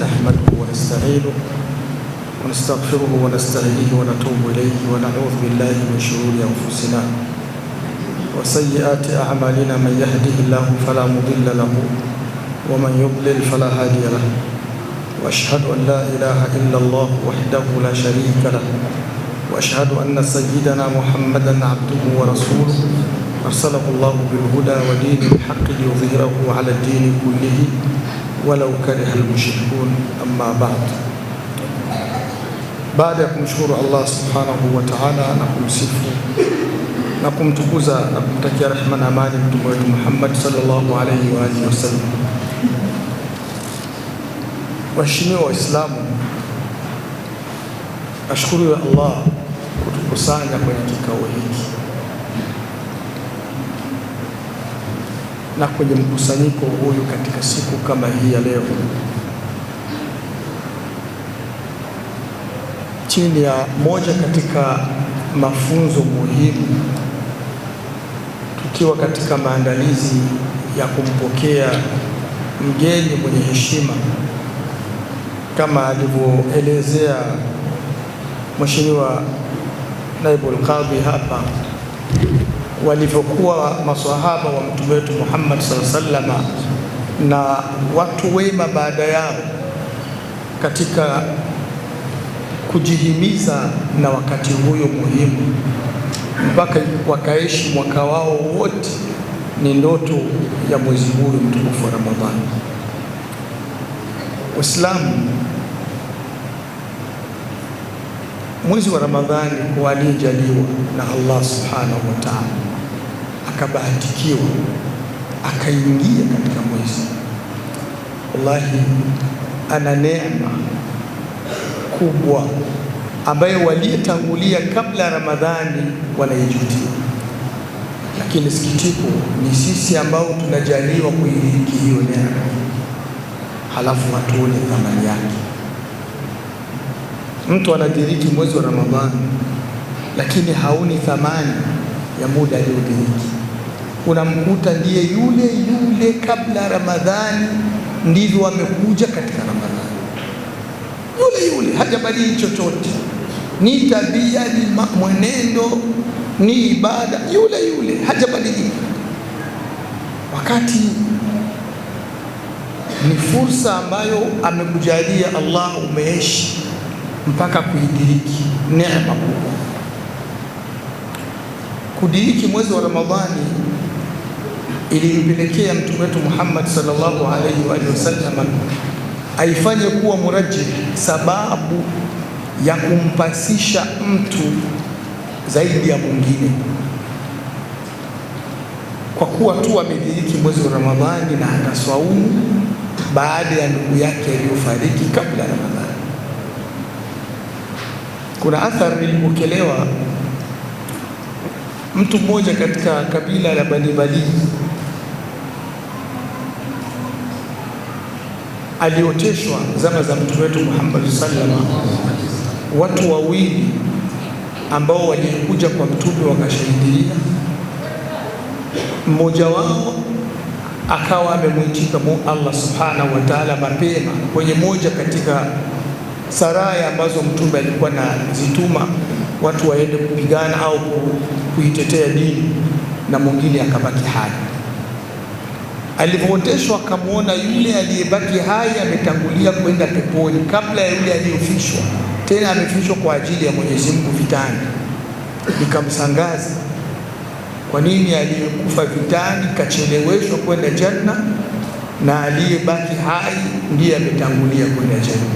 نحمده ونستعينه ونستغفره ونستهديه ونتوب إليه ونعوذ بالله من شرور أنفسنا وسيئات أعمالنا. من يهده الله فلا مضل له ومن يضلل فلا هادي له، وأشهد أن لا إله إلا الله وحده لا شريك له، وأشهد أن سيدنا محمدا عبده ورسوله أرسله الله بالهدى ودين الحق ليظهره على الدين كله ولو كره المشركون. أما بعد، baada ya kumshukuru Allah subhanahu wa ta'ala na kumsifu na kumtukuza na kumtakia rehema na amani mtume wetu Muhammad sallallahu alayhi wa alihi wasallam, waheshimiwa Waislamu, ashukuru ya Allah kutukusanya kwenye kikao hiki na kwenye mkusanyiko huyu katika siku kama hii ya leo, chini ya moja katika mafunzo muhimu, tukiwa katika maandalizi ya kumpokea mgeni mwenye heshima kama alivyoelezea Mheshimiwa Naibu al-Qadhi hapa, walivyokuwa maswahaba wa mtume wetu Muhammad sallallahu alaihi wasallam na watu wema baada yao katika kujihimiza na wakati huyo muhimu mpaka wakaishi mwaka wao wote, ni ndoto ya mwezi huu mtukufu wa Ramadhani. Waislamu, mwezi wa Ramadhani kwa aliyejaliwa na Allah subhanahu wa ta'ala akabahatikiwa akaingia katika mwezi, wallahi ana neema kubwa ambayo waliyetangulia kabla Ramadhani wanaijutia, lakini sikitiko ni sisi ambao tunajaliwa kuiriki hiyo neema halafu hatuone thamani yake. Mtu anadiriki mwezi wa Ramadhani lakini haoni thamani ya muda aliodiriki. Unamkuta ndiye yule kabla Ramadhani ndivyo amekuja katika Ramadhani, yule hajabadili chochote, ni tabia, ni mwenendo, ni ibada, yule hajabadilika, wakati ni fursa ambayo amekujalia Allah, umeishi mpaka kuidiriki neema kubwa. Kudiriki mwezi wa Ramadhani ilimpelekea mtume wetu Muhammad sallallahu alaihi wa sallam aifanye kuwa murajjih, sababu ya kumpasisha mtu zaidi ya mwingine, kwa kuwa tu amediriki mwezi wa Ramadhani na ataswaumu baada ya ndugu yake aliyofariki kabla ya Ramadhani. Kuna athari ilipokelewa, mtu mmoja katika kabila la Bani Bali alioteshwa zama za mtume wetu Muhammad sallallahu alaihi wasallam, watu wawili ambao walikuja kwa mtume wakashahidia. Mmoja wao akawa amemwitika Allah subhanahu wa ta'ala mapema kwenye moja katika saraya ambazo mtume alikuwa anazituma watu waende kupigana au kuitetea dini, na mwingine akabaki hai. Alipooteshwa akamwona yule aliyebaki hai ametangulia kwenda peponi kabla ya yule aliyofishwa, tena amefishwa kwa ajili ya Mwenyezi Mungu vitani. Nikamsangaza, kwa nini aliyekufa vitani kacheleweshwa kwenda janna na aliyebaki hai ndiye ametangulia kwenda janna?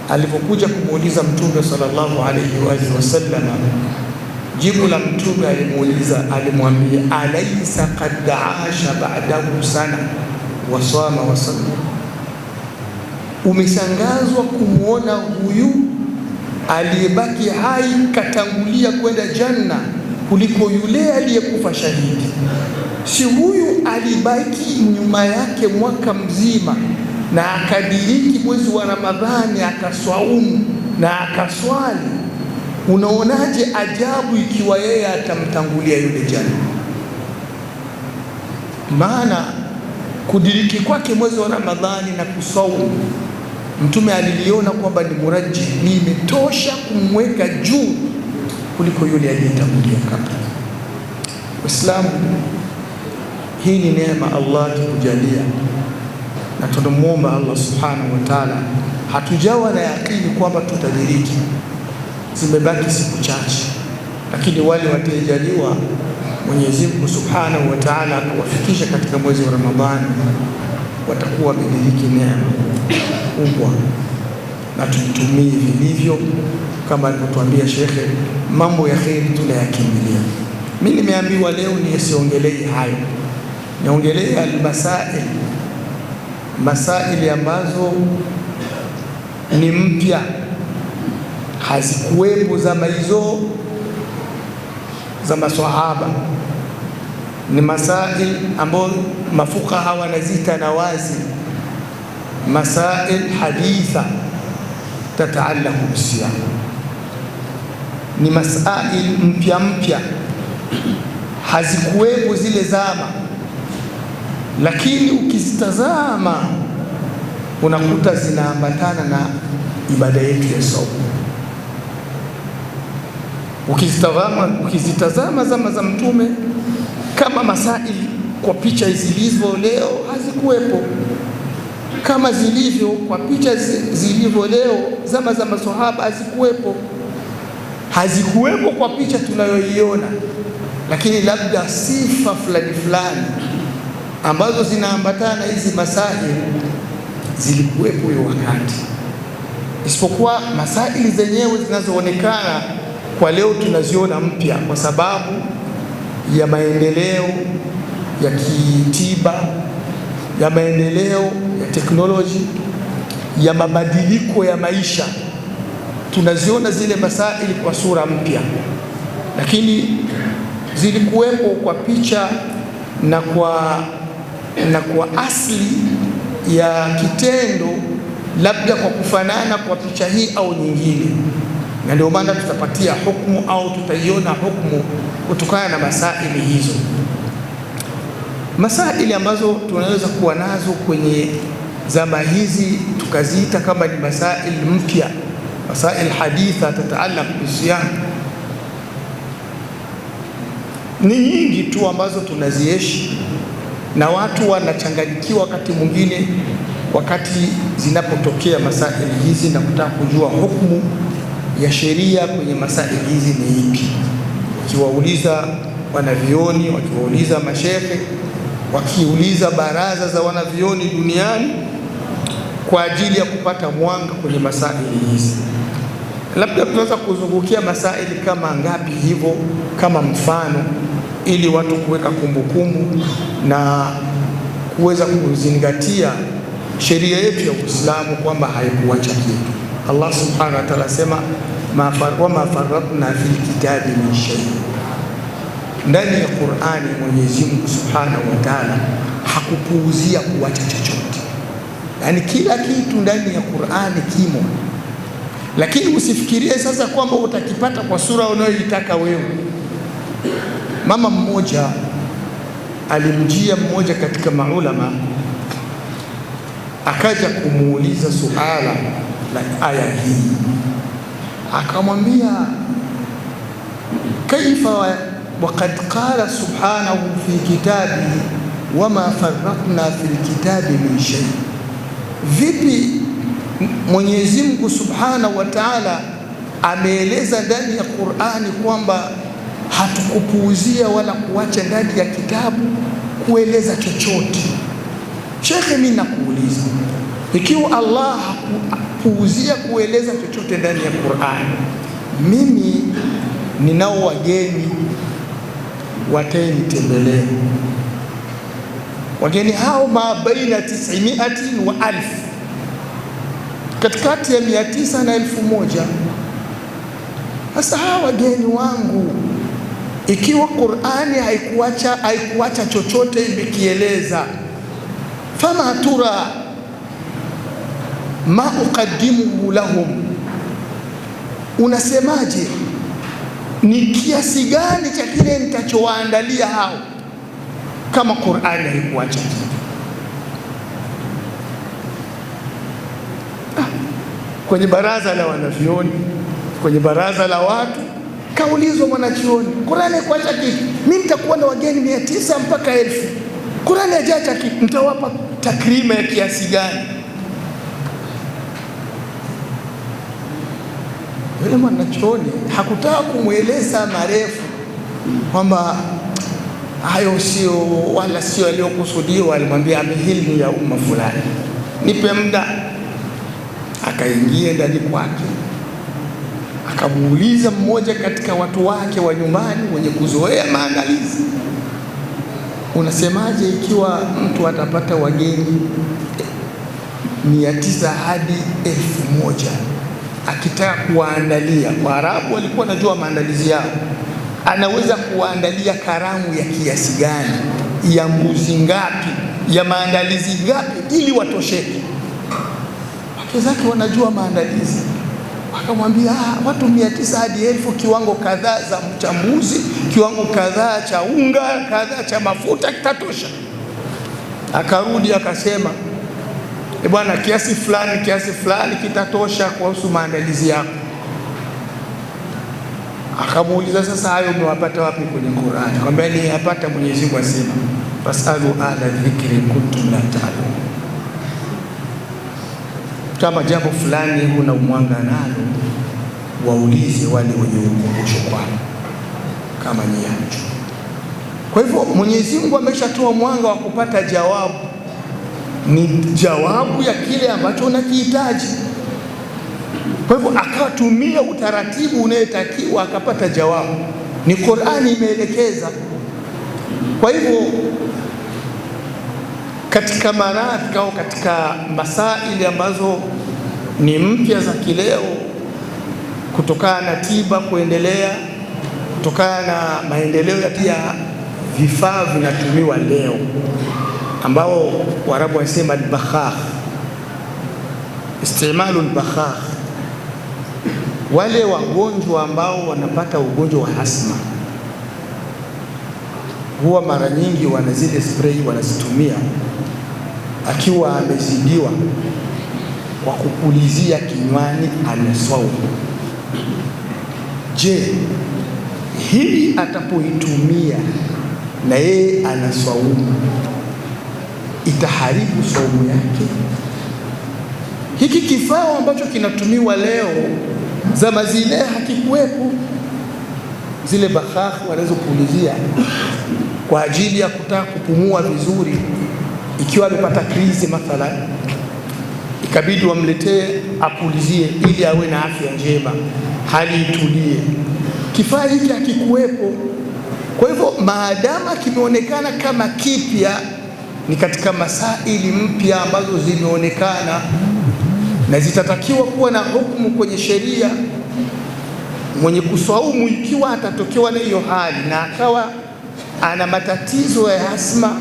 Alipokuja kumuuliza mtume sallallahu alaihi wasallam, jibu la mtume alimwambia, alaysa qad aasha ba'dahu sana wa sama wa salla. Umeshangazwa kumwona huyu aliyebaki hai katangulia kwenda janna kuliko yule aliyekufa shahidi? Si huyu alibaki nyuma yake mwaka mzima na akadiriki mwezi wa Ramadhani akaswaumu na akaswali? Unaonaje ajabu ikiwa yeye atamtangulia yule janna? Maana kudiriki kwake mwezi wa Ramadhani na kusaumu, Mtume aliliona kwamba ni murajjih, ni imetosha kumweka juu kuliko yule aliyetangulia kabla. Waislamu, hii ni neema Allah tukujalia, na tunamuomba Allah subhanahu wa ta'ala. Hatujawa na yakini kwamba tutadiriki, zimebaki siku chache, lakini wale watajaliwa Mwenyezi Mungu subhanahu wa ta'ala kuwafikisha katika mwezi wa Ramadhani watakuwa wamediriki neema kubwa, na tuitumie vilivyo kama alivyotuambia shekhe, mambo ya kheri tunayakimbilia. Mimi nimeambiwa leo nisiongelee hayo, niongelee masaili ambazo ni mpya, hazikuwepo zama hizo za maswahaba. Ni masail ambayo mafuqaha wanazita nawazi, masail haditha tataallaqu bisiyam. Ni masail mpya, hazikuwepo zile zama, lakini ukizitazama unakuta zinaambatana na ibada yetu ya saumu. Ukizitazama zama za Mtume, kama masaili kwa picha zilivyo leo hazikuwepo, kama zilivyo kwa picha zilivyo leo zama za maswahaba hazikuwepo kwa picha tunayoiona, lakini labda sifa fulani ambazo zinaambatana hizi masaili zilikuwepo hiyo wakati, isipokuwa masaili zenyewe zinazoonekana kwa leo tunaziona mpya kwa sababu ya maendeleo ya kitiba, ya maendeleo ya teknoloji, ya mabadiliko ya maisha. Tunaziona zile masaili kwa sura mpya, lakini zilikuwepo kwa picha na kwa asili ya kitendo, labda kwa kufanana kwa picha hii au nyingine, na ndio maana tutapatia hukumu au tutaiona hukumu kutokana na masaili hizo. Masaili ambazo tunaweza kuwa nazo kwenye zama hizi tukaziita kama ni masaili mpya, masail haditha tataallaq bisiyam, ni nyingi tu ambazo tunaziishi, na watu wanachanganyikiwa wakati mwingine wakati zinapotokea masaili hizi na kutaka kujua hukumu ya sheria kwenye masaili hizi ni ipi. Wakiwauliza wanavyoni, wakiwauliza mashehe, wakiuliza baraza za wanavyoni duniani kwa ajili ya kupata mwanga kwenye masaili hizi. Labda tunaweza kuzungukia masaili kama ngapi hivyo kama mfano, ili watu kuweka kumbukumbu na kuweza kuzingatia sheria yetu ya Uislamu kwamba haikuacha kitu. Allah subhanahu wa ta'ala sema wama farratna fil kitabi min shay. Ndani ya Qur'ani Mwenyezi Mungu subhanahu wa ta'ala hakupuuzia kuacha chochote, yani kila kitu ndani ya Qur'ani kimo, lakini usifikirie sasa kwamba utakipata kwa sura unayoitaka wewe. Mama mmoja alimjia mmoja katika maulama, akaja kumuuliza suala la aya hii, akamwambia kaifa waqad qala subhanahu fi kitabihi wama farratna fil kitabi min shay. Vipi Mwenyezi Mungu subhanahu wa ta'ala ameeleza ndani ya Qur'ani kwamba hatukupuuzia wala kuacha ndani ya kitabu kueleza chochote? Shekhe, mimi nakuuliza, ikiwa Allah hakupuuzia kueleza chochote ndani ya Qur'ani, mimi ninao wageni watanitembelea. Wageni hao mabaina 900 wa 1000, katikati ya 900 na 1000. Sasa hawa wageni wangu, ikiwa Qur'ani haikuacha chochote imekieleza, fama tura ma uqaddimuhu lahum, unasemaje, ni kiasi gani cha kile nitachowaandalia hao kama Qur'ani haikuacha? kwenye baraza la wanavyuoni, kwenye baraza la watu, kaulizwa mwanachuoni, Qur'ani kuacha kitu, mimi nitakuwa na wageni 900 mpaka 1000, Qur'ani hajacha kitu, nitawapa takrima ya kiasi gani? Yule mwanachuoni hakutaka kumweleza marefu kwamba hayo sio wala sio aliyokusudiwa. Alimwambia amehilmu ya umma fulani, nipe muda. Akaingia ndani kwake, akamuuliza mmoja katika watu wake wa nyumbani wenye kuzoea maandalizi, unasemaje ikiwa mtu atapata wageni 900 hadi 1000 akitaka kuwaandalia? Waarabu walikuwa wanajua maandalizi yao. Anaweza kuwaandalia karamu ya kiasi gani, ya mbuzi ngapi, ya maandalizi ngapi ili watosheke? Wake zake wanajua maandalizi. Wakamwambia watu 900 hadi 1000, kiwango kadhaa za mchambuzi, kiwango kadhaa cha unga, kadhaa cha mafuta kitatosha. Akarudi akasema, bwana, kiasi fulani kitatosha kuhusu maandalizi yako. Akamuuliza, sasa hayo umewapata wapi kwenye Qur'ani? Akamwambia, niyapata, Mwenyezi Mungu asema, fasalu ala dhikri kuntum la ta'lamun. Kama jambo fulani huna umwanga nalo, waulize wale wenye ukumbusho kwao kama nyacho. Kwa hivyo Mwenyezi Mungu ameshatoa mwanga wa kupata jawabu, ni jawabu ya kile ambacho unakihitaji. Kwa hivyo akatumia utaratibu unayotakiwa, akapata jawabu. Ni Qur'ani imeelekeza. Kwa hivyo katika maradhi au katika masaili ambazo ni mpya za kileo, kutokana na tiba kuendelea, kutokana na maendeleo ya pia vifaa vinatumiwa leo, ambao Waarabu wanasema al-bakhakh, istimalu al-bakhakh. Wale wagonjwa ambao wanapata ugonjwa wa asma huwa mara nyingi wana zile spray wanazitumia, akiwa amezidiwa kwa kupulizia kinywani anaswau. Je, hili atapoitumia na yeye anaswaumu, itaharibu saumu yake? Hiki kifaa ambacho kinatumiwa leo, zama zile hakikuwepo. Zile bakhakh wanazopulizia kwa ajili ya kutaka kupumua vizuri, ikiwa amepata krizi mathalan, ikabidi wamletee apulizie ili awe na afya njema, hali itulie. Kifaa hiki hakikuwepo. Kwa hivyo maadama kimeonekana kama kipya, ni katika masaili mpya ambazo zimeonekana na zitatakiwa kuwa na hukumu kwenye sheria. Mwenye kuswaumu ikiwa atatokewa na hiyo hali na akawa ana matatizo ya asma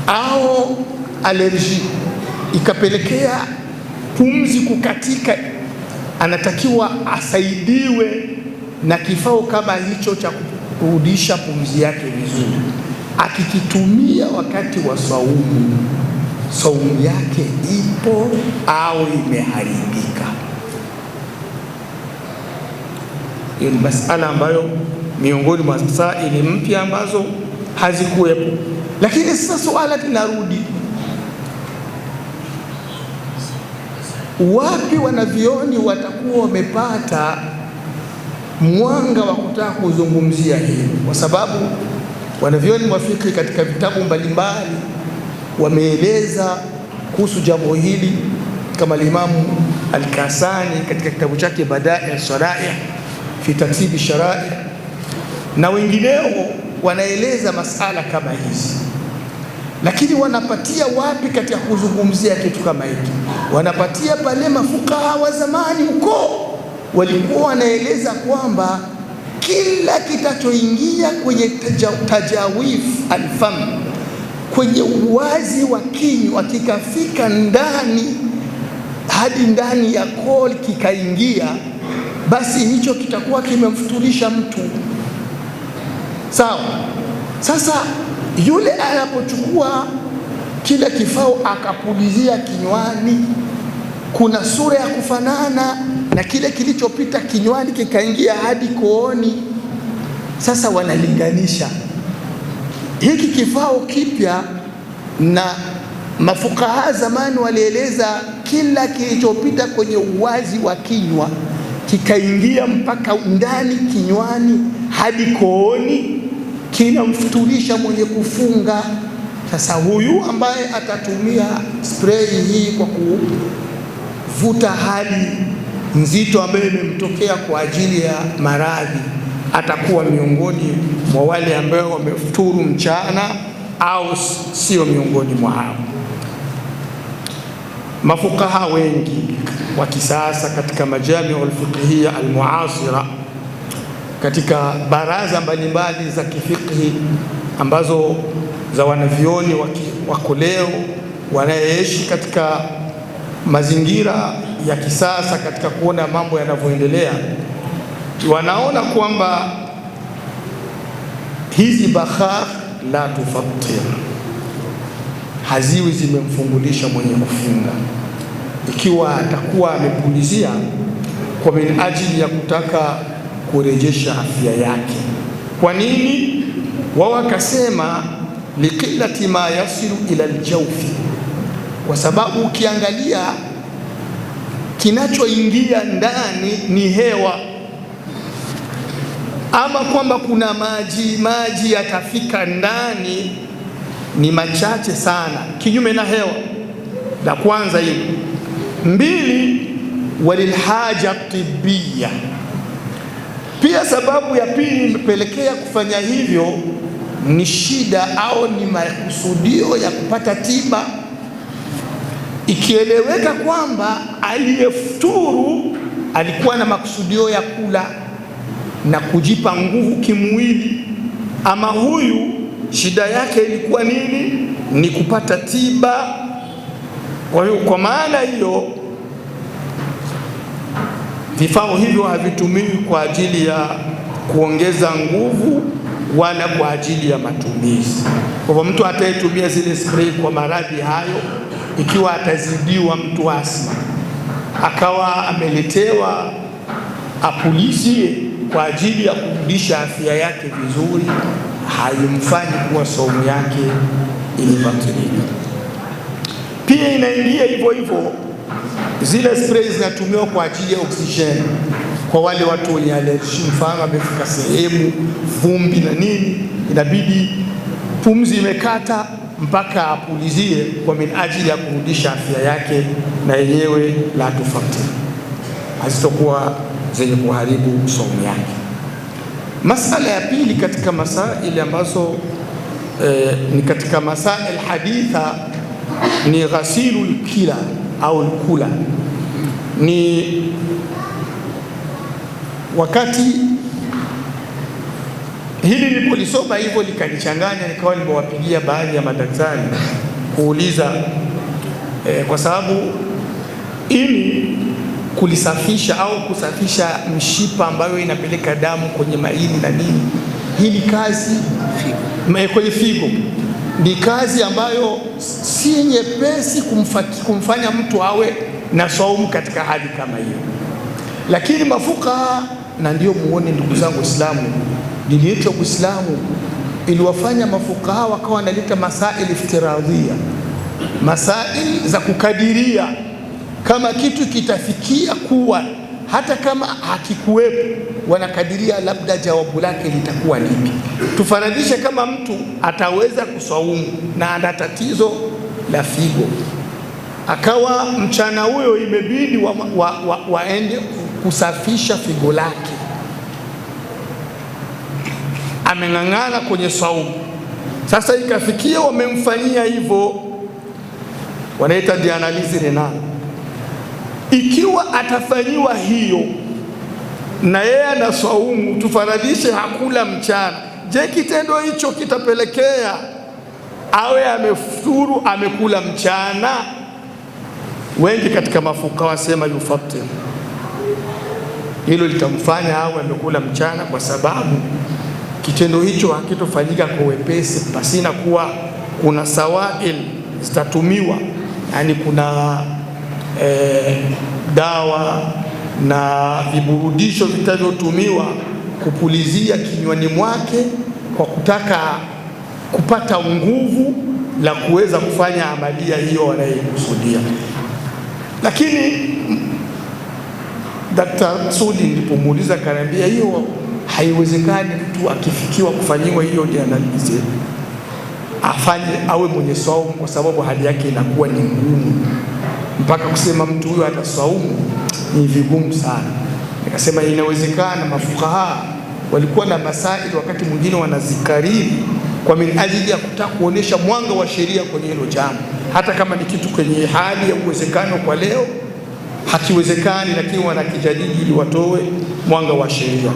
au alerji, ikapelekea pumzi kukatika, anatakiwa asaidiwe na kifaa kama hicho cha kurudisha pumzi yake vizuri. Akikitumia wakati wa saumu, saumu yake ipo au imeharibika? Hiyo ni masala ambayo miongoni mwa masaili mpya ambazo hazikuwepo. Lakini sasa suala linarudi, wapi wanavyuoni watakuwa wamepata mwanga wa kutaka kuzungumzia hili? Kwa sababu wanavyuoni wa fiqh katika vitabu mbalimbali wameeleza kuhusu jambo hili, kama Imamu Al-Kasani katika kitabu chake Badai' As-Sara'i fi Tartibi Shara'i, na wengineo wanaeleza masala kama hizi. Lakini wanapatia wapi katika kuzungumzia kitu kama hiki? Wanapatia pale mafukaha wa zamani huko walikuwa wanaeleza kwamba kila kitachoingia kwenye tajawif alfam, kwenye uwazi wa kinywa, kikafika ndani hadi ndani ya koo kikaingia, basi hicho kitakuwa kimemfuturisha mtu. Sawa? Sasa yule anapochukua kile kifaa akapulizia kinywani, kuna sura ya kufanana na kile kilichopita kinywani kikaingia hadi kooni. Sasa wanalinganisha hiki kifao kipya, na mafukaha zamani walieleza kila kilichopita kwenye uwazi wa kinywa kikaingia mpaka ndani kinywani hadi kooni kinamfuturisha mwenye kufunga. Sasa huyu ambaye atatumia spray hii kwa kuvuta hali nzito ambayo imemtokea kwa ajili ya maradhi, atakuwa miongoni mwa wale ambao wamefuturu mchana au sio miongoni mwa hao. Mafukaha wengi wa kisasa katika majami al-fiqhiyya al-muasira, katika baraza mbalimbali za kifiqhi ambazo za wanavyoni wako leo wanaishi katika mazingira ya kisasa, katika kuona mambo yanavyoendelea, wanaona kwamba hizi bakhar la tufattir, haziwi zimemfungulisha mwenye kufunga, ikiwa atakuwa amepulizia kwa min ajili ya kutaka kurejesha afya yake. Kwa nini? Wao wakasema liqillati ma yasilu ila aljawfi, kwa sababu ukiangalia kinachoingia ndani ni hewa, ama kwamba kuna maji yatafika ndani ni machache sana, kinyume na hewa. La kwanza hilo. Mbili, walilhaja tibia. Pia sababu ya pili imepelekea kufanya hivyo ni shida au ni makusudio ya kupata tiba, ikieleweka kwamba aliyefuturu alikuwa na makusudio ya kula na kujipa nguvu kimwili, ama huyu shida yake ilikuwa nini? Ni kupata tiba. Kwa hiyo kwa maana hiyo vifaa hivyo havitumiwi kwa ajili ya kuongeza nguvu wala kwa ajili ya matumizi. Kwa hivyo mtu atayetumia zile spray kwa maradhi hayo, ikiwa atazidiwa mtu asma akawa ameletewa apulizie kwa ajili ya kurudisha afya yake vizuri, haimfanyi kuwa saumu yake ilibatilika. Pia inaingia hivyo hivyo, zile spray zinatumiwa kwa ajili ya oksijeni kwa wale watu wenye allergy, mfano amefika sehemu vumbi na nini, inabidi pumzi imekata mpaka apulizie kwa min ajili ya kurudisha afya yake, na yenyewe la tufattir, hazitokuwa zenye kuharibu saumu yake. Masala ya pili katika masaili ambazo ni katika masail haditha ni ghasilu lkila au lkula. Ni wakati hili nilipolisoma hivyo likanichanganya, nikawa nimewapigia baadhi ya madaktari kuuliza kwa sababu ili kulisafisha au kusafisha mshipa ambayo inapeleka damu kwenye maini na nini, hili kazi kwenye figo ni kazi ambayo si nyepesi kumfanya mtu awe na saumu katika hali kama hiyo. Lakini mafukaha, na ndio muone ndugu zangu Waislamu, dini yetu ya Uislamu iliwafanya mafukaha wakawa wanaleta masaili iftiradhia, masaili za kukadiria kama kitu kitafikia kuwa hata kama hakikuwepo, wanakadiria labda jawabu lake litakuwa lipi. Tufaradishe kama mtu ataweza kusaumu na ana tatizo la figo, akawa mchana huyo imebidi waende kusafisha figo lake, ameng'ang'ana kwenye saumu. Sasa ikafikia wamemfanyia hivyo, wanaita dialysis renal. Ikiwa atafanyiwa hiyo na yeye ana saumu, tufaradishe hakula mchana, je, kitendo hicho kitapelekea awe amefuturu amekula mchana? Wengi katika mafukaha wasema yufattir, hilo litamfanya awe amekula mchana, kwa sababu kitendo hicho hakitofanyika kwa wepesi pasina kuwa kuna sawail zitatumiwa, yani kuna dawa na viburudisho vitavyotumiwa kupulizia kinywani mwake kwa kutaka kupata nguvu la kuweza kufanya amalia hiyo wanayokusudia. Lakini Dr. Sudi nilipomuuliza akaniambia hiyo haiwezekani, mtu akifikiwa kufanyiwa hiyo dialysis afanye awe mwenye saumu, kwa sababu hali yake inakuwa ni ngumu, mpaka kusema mtu huyo atasaumu ni vigumu sana. Nikasema inawezekana. Mafukaha walikuwa na masaili wakati mwingine wanazikariri kwa minajili ya kutaka kuonesha mwanga wa sheria kwenye hilo jambo, hata kama ni kitu kwenye hali ya uwezekano kwa leo hakiwezekani, lakini wanakijadili ili watoe mwanga wa sheria.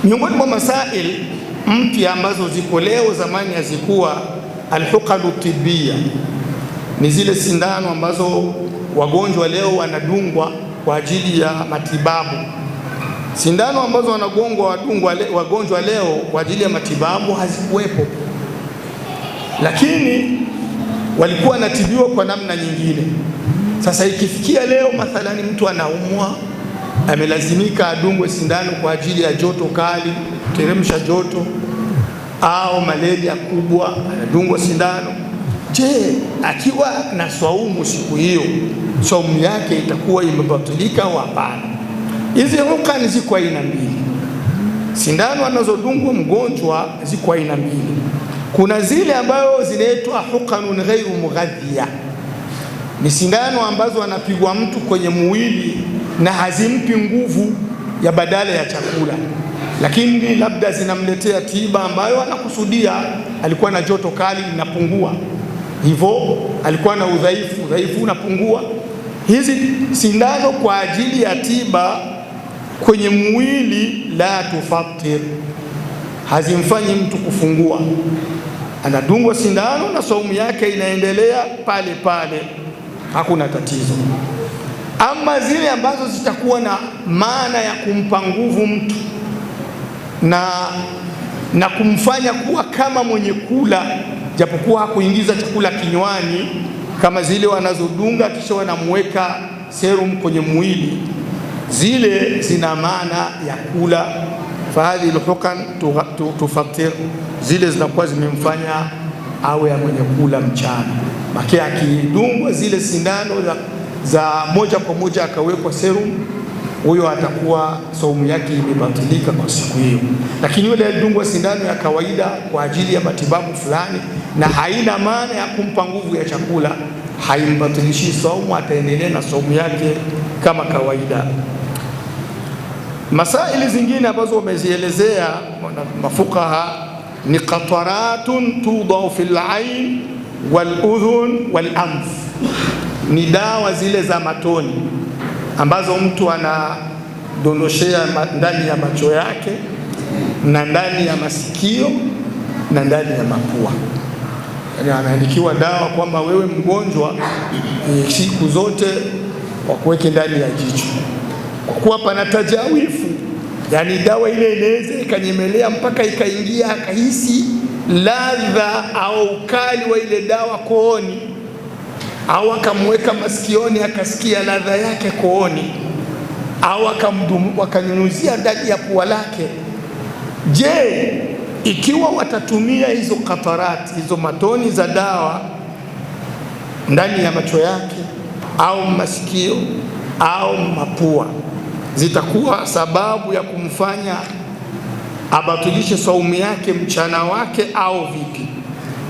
Miongoni mwa masail mpya ambazo ziko leo, zamani hazikuwa, alhuqanu tibia, ni zile sindano ambazo wagonjwa leo wanadungwa kwa ajili ya matibabu. Sindano ambazo wanagongwa wagonjwa leo kwa ajili ya matibabu hazikuwepo, lakini walikuwa wanatibiwa kwa namna nyingine. Sasa ikifikia leo mathalani mtu anaumwa, amelazimika adungwe sindano kwa ajili ya joto kali, teremsha joto, au malaria kubwa, anadungwa sindano. Je, akiwa na swaumu siku hiyo, swaumu yake itakuwa imebatilika au hapana? Hizi hukani ziko aina mbili. Sindano anazodungwa mgonjwa ziko aina mbili. Kuna zile ambayo zinaitwa hukanun ghairu mughadhiya, ni sindano ambazo anapigwa mtu kwenye mwili na hazimpi nguvu ya badala ya chakula, lakini labda zinamletea tiba ambayo anakusudia. Alikuwa na joto kali linapungua, hivyo alikuwa na udhaifu unapungua. Hizi sindano kwa ajili ya tiba kwenye mwili la tufatir, hazimfanyi mtu kufungua. Anadungwa sindano na saumu yake inaendelea pale pale, hakuna tatizo. Ama zile ambazo zitakuwa na maana ya kumpa nguvu mtu na kumfanya kuwa kama mwenye kula, japokuwa hakuingiza chakula kinywani, kama zile wanazodunga kisha wanamweka serum kwenye mwili, zile zina maana ya kula. Fahadhi alhukan tufatir, zile zinakuwa zimemfanya awe ya mwenye kula mchana. Maki akidungwa zile sindano za moja kwa moja akawekwa serum, huyo atakuwa saumu yake imebatilika kwa siku hiyo. Lakini yule alidungwa sindano ya kawaida kwa ajili ya matibabu fulani na haina maana ya kumpa nguvu ya chakula, haimbatilishi saumu, ataendelea na saumu yake kama kawaida. Masaili zingine ambazo wamezielezea mafukaha ni qataratun tudau fil ain wal udhun wal anf, ni dawa zile za matoni ambazo mtu anadondoshea ndani ya macho yake na ndani ya masikio na ndani ya mapua. Yani anaandikiwa dawa kwamba wewe mgonjwa, siku zote wakuweke ndani ya jicho, kwa kuwa pana tajawifu, yani dawa ile inaweza ikanyemelea mpaka ikaingia akahisi ladha au ukali wa ile dawa kooni, au akamweka masikioni akasikia ladha yake kooni, au akanyunyuzia ndani ya pua lake. Je, ikiwa watatumia hizo katarati, hizo matoni za dawa ndani ya macho yake au masikio au mapua, zitakuwa sababu ya kumfanya abatilishe saumu yake mchana wake au vipi?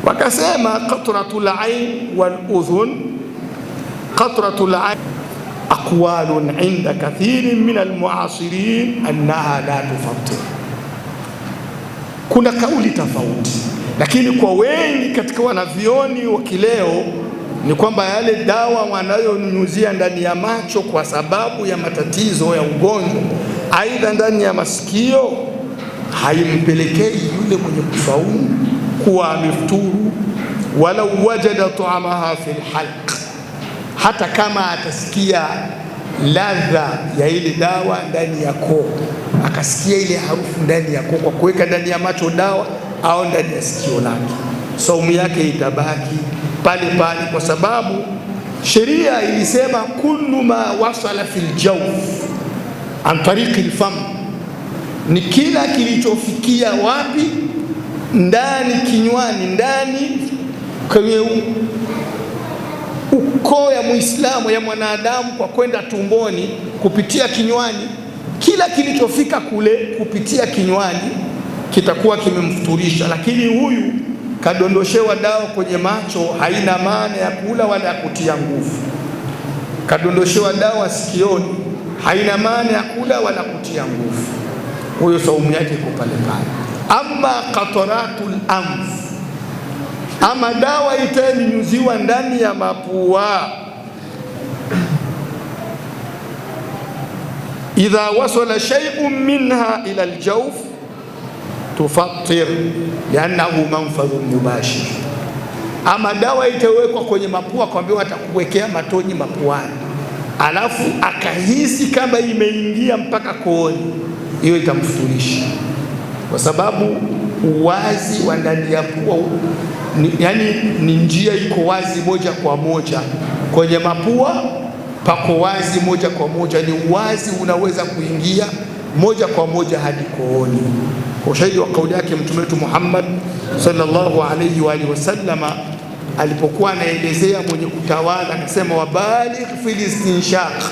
Wakasema qatratul ain wal udhun, qatratul ain aqwalun inda kathirin min almuasirin annaha la tufattir. Kuna kauli tofauti, lakini kwa wengi katika wanavyoni wa kileo ni kwamba yale dawa wanayonyunyuzia ndani ya macho kwa sababu ya matatizo ya ugonjwa, aidha ndani ya masikio, haimpelekei yule mwenye kusaumu kuwa amefuturu, wala wajada tuamaha fil halq, hata kama atasikia ladha ya ile dawa ndani ya koo, akasikia ile harufu ndani ya koo kwa kuweka ndani ya macho dawa au ndani ya sikio lake, saumu yake itabaki pale pale, kwa sababu sheria ilisema kullu ma wasala fil jawf an tariqi al-fam, ni kila kilichofikia wapi? Ndani, kinywani, ndani kwenye ukoo ya Muislamu, ya mwanadamu, kwa kwenda tumboni kupitia kinywani. Kila kilichofika kule kupitia kinywani kitakuwa kimemfuturisha. Lakini huyu kadondoshewa dawa kwenye macho, haina maana ya kula wala ya kutia nguvu. Kadondoshewa dawa sikioni, haina maana ya kula wala kutia nguvu. Huyo saumu yake iko pale pale. Amma qataratul anf, ama dawa itanyunyuziwa ndani ya mapua, idha wasala shay'un minha ila aljawf tufattir liannahu manfadhun mubashir. Ama dawa itawekwa kwenye mapua, kwambiwa atakuwekea matoni mapuani, alafu akahisi kama imeingia mpaka kooni, hiyo itamfuturisha, kwa sababu uwazi wa ndani ya pua yani ni njia iko wazi moja kwa moja. Kwenye mapua pako wazi moja kwa moja, ni uwazi unaweza kuingia moja kwa moja hadi kooni. Kwa ushahidi wa kauli yake Mtume wetu Muhammad sallallahu alayhi wa alihi wasallama alipokuwa anaelezea mwenye kutawadha, akasema wabaligh fil istinshaq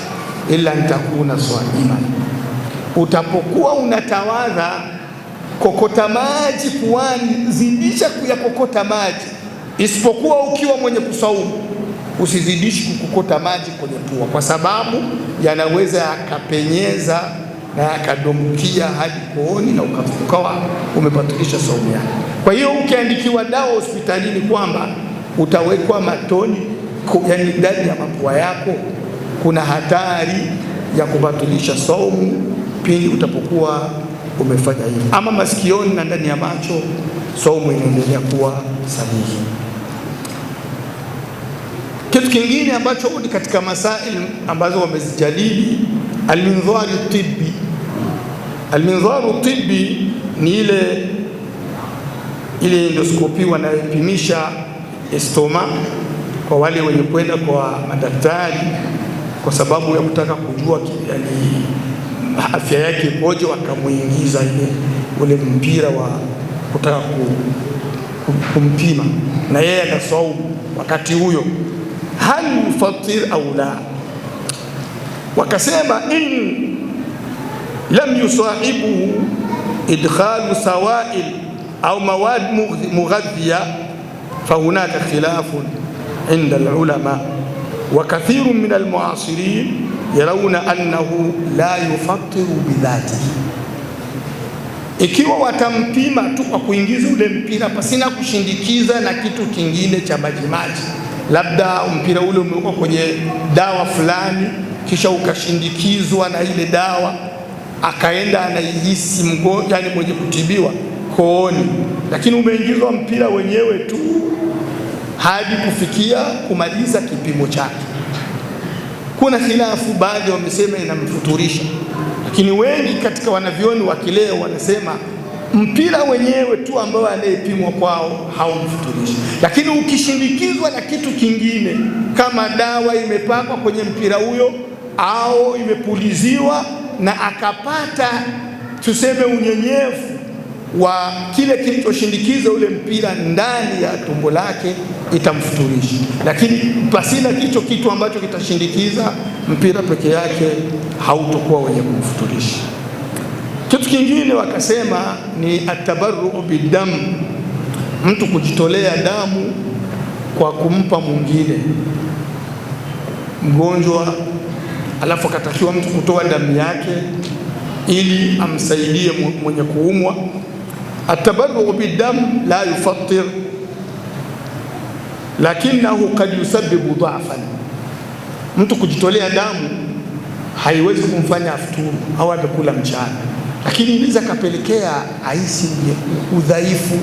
illa an takuna saiman, utapokuwa unatawadha kokota maji puani, zidisha kuyakokota maji, isipokuwa ukiwa mwenye kusaumu. Usizidishi kukokota maji kwenye pua, kwa sababu yanaweza yakapenyeza na yakadumkia hadi kooni na ukawa umepatulisha saumu yako. Kwa hiyo ukiandikiwa dawa hospitalini kwamba utawekwa matoni yani ndani ya mapua yako, kuna hatari ya kubatilisha saumu pindi utapokuwa umefanya hivi. Ama masikioni na ndani ya macho, saumu inaendelea kuwa sahihi. Kitu kingine ambacho ni katika masail ambazo wamezijadili, alminzari tibbi. Alminzaru tibbi ni ile endoskopi wanayopimisha estoma kwa wale wenye kwenda kwa madaktari kwa sababu ya kutaka kujua yani afya yake ikoje, wakamuingiza ule mpira wa kutaka kumpima, na yeye anasaumu wakati huyo, hal yufatir au la. Wakasema in lam yusahibuhu idkhalu sawail au mawad mughadhiya fahunaka khilafun inda alulama wa kathirun min almuasirin yarawna annahu la yufattiru bidhatihi. Ikiwa watampima tu kwa kuingiza ule mpira pasina kushindikiza na kitu kingine cha majimaji, labda mpira ule umewekwa kwenye dawa fulani kisha ukashindikizwa na ile dawa, akaenda anaihisi mgonjwa, yani mwenye kutibiwa kooni, lakini umeingizwa mpira wenyewe tu hadi kufikia kumaliza kipimo chake, kuna khilafu. Baadhi wamesema inamfuturisha, lakini wengi katika wanavyoni wa kileo wanasema mpira wenyewe tu ambao anayepimwa kwao haumfuturishi, lakini ukishindikizwa na kitu kingine kama dawa imepakwa kwenye mpira huyo au imepuliziwa na akapata tuseme unyenyefu wa kile kilichoshindikiza ule mpira ndani ya tumbo lake, itamfuturisha. Lakini pasina hicho kitu ambacho kitashindikiza mpira peke yake, hautokuwa wenye kumfuturisha. Kitu kingine wakasema ni atabarru bidam, mtu kujitolea damu kwa kumpa mwingine mgonjwa, alafu akatakiwa mtu kutoa damu yake ili amsaidie mwenye kuumwa. Atabarru bidam la yufattir lakinahu kad yusabbibu dha'fan, mtu kujitolea damu haiwezi kumfanya afuturu au amekula mchana, lakini inaweza kapelekea ahisi udhaifu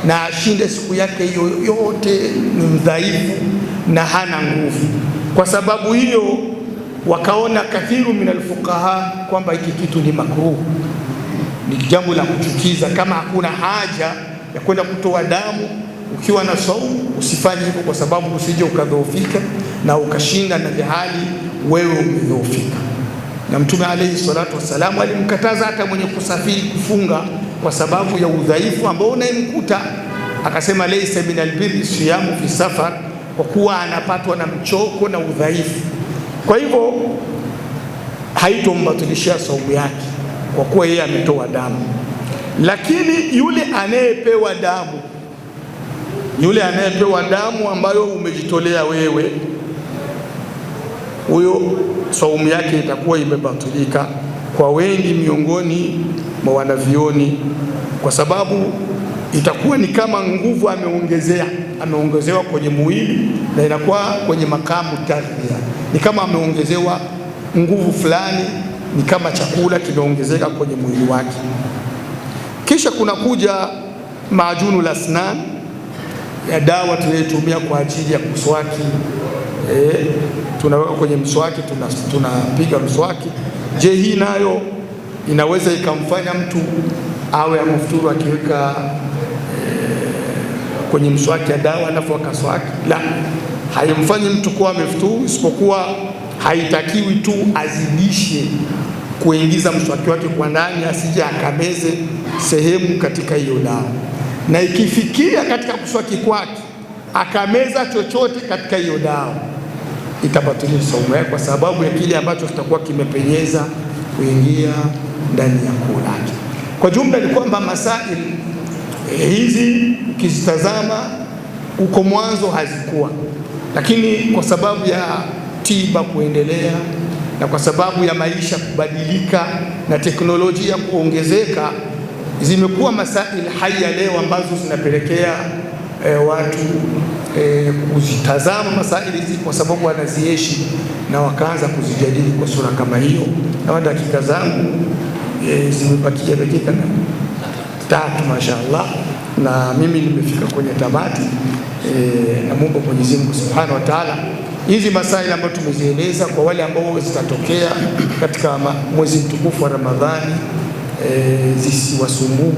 na ashinde siku yake hiyo yote, ni mdhaifu na hana nguvu. Kwa sababu hiyo wakaona kathiru min alfuqaha kwamba hiki kitu ni makruh, ni jambo la kuchukiza. Kama hakuna haja ya kwenda kutoa damu ukiwa na saumu usifanye hivyo, kwa sababu usije ukadhoofika na ukashinda na hali wewe umedhoofika. Na Mtume alayhi salatu wassalamu alimkataza hata mwenye kusafiri kufunga kwa sababu ya udhaifu ambao unayemkuta, akasema laysa min albirri siyamu fi safar, kwa kuwa anapatwa na mchoko na udhaifu. Kwa hivyo haitombatilishia saumu yake kwa kuwa yeye ametoa damu. Lakini yule anayepewa damu ambayo umejitolea wewe, huyo saumu yake itakuwa imebatilika kwa wengi miongoni mwa wanavyoni, kwa sababu itakuwa ni kama nguvu ameongezewa kwenye mwili, na inakuwa kwenye makamu tarbia, ni kama ameongezewa nguvu fulani, ni kama chakula kimeongezeka kwenye mwili wake. Kisha kuna kuja maajunu lasnan, ya dawa tunayotumia kwa ajili ya kuswaki. Tunaweka kwenye mswaki, tunapiga mswaki. Je, hii nayo inaweza ikamfanya mtu awe amefuturu akiweka kwenye mswaki ya dawa alafu akaswaki? La, haimfanyi mtu kuwa amefuturu, isipokuwa haitakiwi tu azidishe kuingiza mswaki wake kwa ndani, asije akameze sehemu katika hiyo dawa. Na ikifikia katika kuswaki kwake akameza chochote katika hiyo dawa, itabatilisha saumu yake, kwa sababu ya kile ambacho kitakuwa kimepenyeza kuingia ndani ya koo lake. Kwa jumla ni kwamba masail hizi ukizitazama uko mwanzo hazikuwa, lakini kwa sababu ya tiba kuendelea na kwa sababu ya maisha kubadilika na teknolojia kuongezeka, zimekuwa masail haya leo ambazo zinapelekea watu kuzitazama masaili hizi, kwa sababu wanaziishi na wakaanza kuzijadili kwa sura kama hiyo. Na dakika zangu zimebakia dakika 3 mashaallah, na mimi nimefika kwenye tamati. Na Mungu Mwenyezi Mungu Subhanahu wa Ta'ala, hizi masaili ambayo tumezieleza kwa wale ambao zitatokea katika mwezi mtukufu wa Ramadhani zisiwasumbue.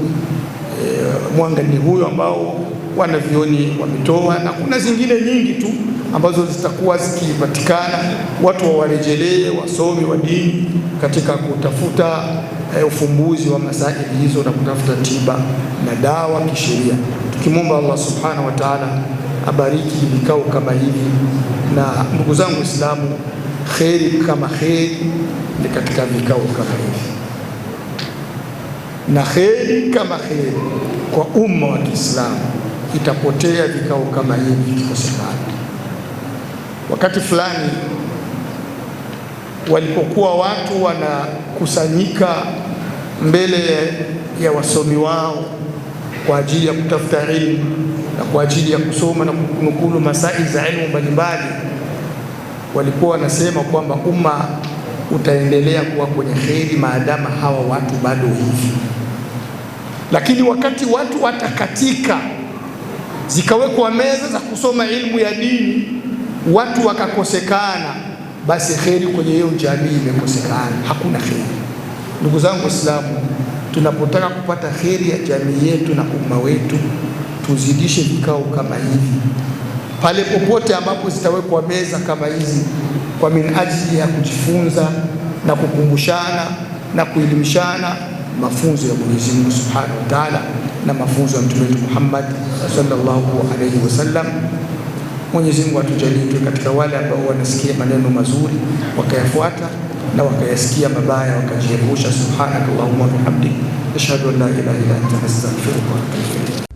Mwanga ni huyo ambao wanavyoni wametoa, na kuna zingine nyingi tu ambazo zitakuwa zikipatikana. Watu wawarejelee wasomi wa dini katika kutafuta ufumbuzi wa masaili hizo na kutafuta tiba na dawa kisheria, tukimwomba Allah Subhanahu wa Ta'ala abariki vikao kama hivi. Na ndugu zangu Waislamu, kheri kama kheri ni katika vikao kama hivi, na kheri kama kheri kwa umma wa Kiislamu itapotea vikao kama hivi vikikosekana. Wakati fulani walipokuwa watu wanakusanyika mbele ya wasomi wao kwa ajili ya kutafuta elimu na kwa ajili ya kusoma na kunukulu masaili za elimu mbalimbali, walikuwa wanasema kwamba umma utaendelea kuwa kwenye kheri maadama hawa watu bado hivi. Lakini wakati watu watakatika, zikawekwa meza za kusoma ilmu ya dini, watu wakakosekana, basi kheri kwenye hiyo jamii imekosekana, hakuna kheri. Ndugu zangu Waislamu, tunapotaka kupata kheri ya jamii yetu na umma wetu, tuzidishe vikao kama hivi. Pale popote ambapo zitawekwa meza kama hizi kwa minajili ya kujifunza na kukumbushana na kuelimishana mafunzo ya Mwenyezi Mungu Subhanahu wa Ta'ala na mafunzo ya Mtume wetu Muhammad sallallahu alaihi wasallam. Mwenyezi Mungu atujalie tu katika wale ambao wanasikia maneno mazuri wakayafuata, na wakayasikia mabaya wakajiepusha. Subhanakallahumma wa bihamdik, ashhadu an la ilaha illa anta, astaghfiruka wa atubu ilayk.